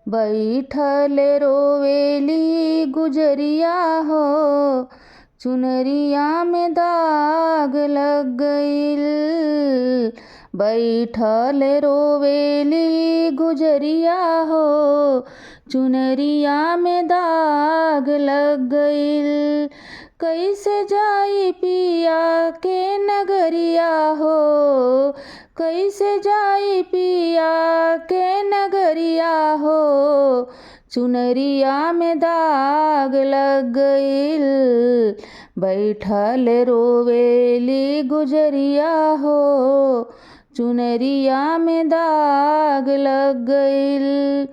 बैठल रोवेली गुजरिया हो, चुनरिया में दाग लग गइल। बैठल रोवेली गुजरिया हो, चुनरिया में दाग लग गइल। कैसे जाई पिया के नगरिया हो, कैसे जाई पिया के नगरिया हो, चुनरिया में दाग लग गइल। बैठल रोवेली गुजरिया हो, चुनरिया में दाग लग गइल।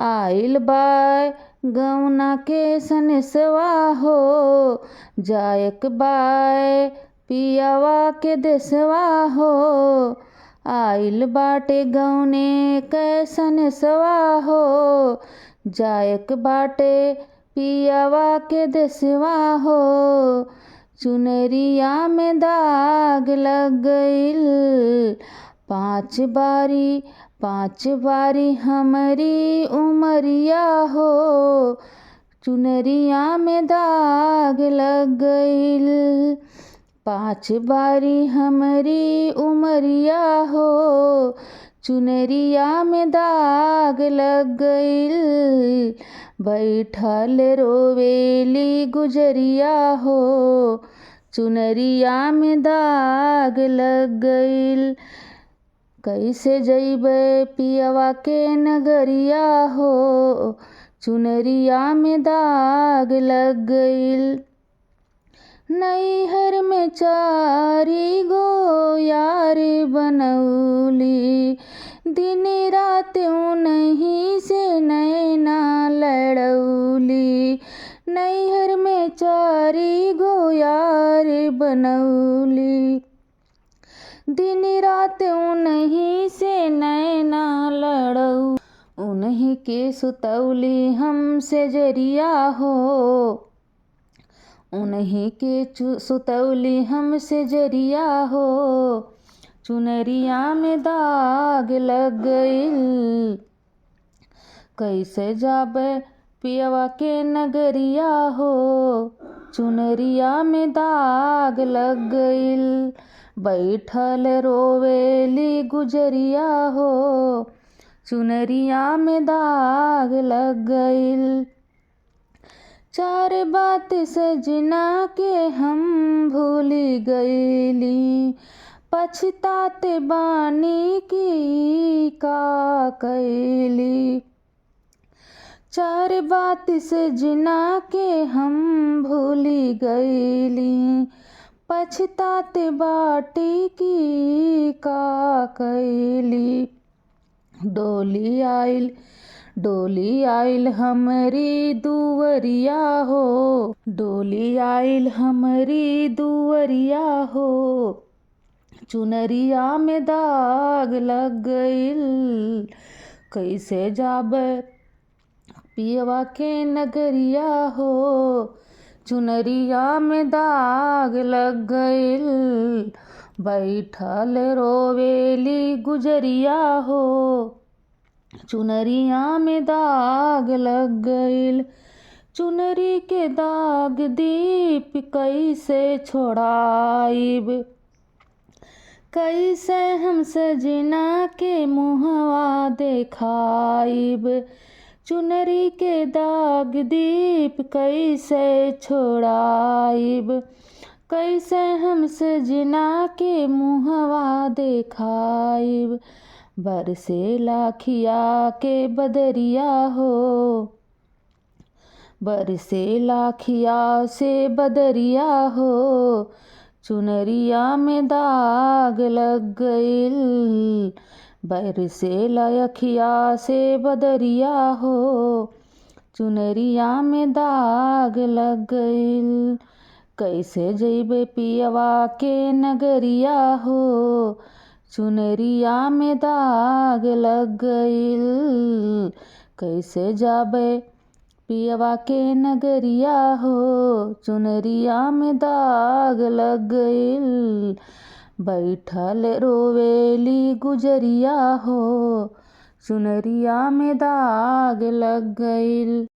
आइल बाय गौना के सनसवा हो, जायक बाय पियावा के देसवा हो। आइल बाटे गौने के सनसवा हो, जायक बाटे पियावा के देसवा हो, चुनरिया में दाग लग गइल। पाँच बारी हमारी उमरिया हो, चुनरिया में दाग लग गइल। पाँच बारी हमारी उमरिया हो, चुनरिया में दाग लग गइल। बैठल रोवेली गुजरिया हो, चुनरिया में दाग लग गइल। कैसे जइबे पियवा के नगरिया हो, चुनरिया में दाग लग गइल। नैहर में चारी गो यार बनौली, दिन रात उन्हीं से नैना लड़ौली। नैहर में चारी गो यार बनौली, दिन रात उन्हीं से नैना लड़ऊ। उन्हीं के सुतौली हमसे जरिया हो, उन्हीं के सुतौली हमसे जरिया हो, चुनरिया में दाग लग गइल। कैसे जाबे पियवा के नगरिया हो, चुनरिया में दाग लग गइल। बैठल रोवेली गुजरिया हो, चुनरिया में दाग लग गइल। चार बात सजना के हम भूल गइली, पछताते बानी की का कैली। चार बात सजना के हम भूल गइली, पछताते बाटी की का कैली। डोली आइल हमारी दुवरिया हो, डोली आइल हमारी दुवरिया हो, चुनरिया में दाग लग गइल। कैसे जाबे पियवा के नगरिया हो, चुनरिया में दाग लग गइल। बैठल रोवेली गुजरिया हो, चुनरिया में दाग लग गइल। चुनरी के दाग दीप कैसे छोड़ाइब, कैसे हम सजना के मुहवा देखाइब। चुनरी के दाग दीप कैसे छोड़ाइब, कैसे हम सजना के मुहवा देखाइब। बरसे लाखिया के बदरिया हो, बरसे लाखिया से बदरिया हो, चुनरिया में दाग लग गइल। बरसे लाखिया से बदरिया हो, चुनरिया में दाग लग गइल। कैसे जइबे पियवा के नगरिया हो, चुनरिया में दाग लग गइल। कैसे जाबे पियवा के नगरिया हो, चुनरिया में दाग लग गइल। बैठल रोवेली गुजरिया हो, चुनरिया में दाग लग गइल।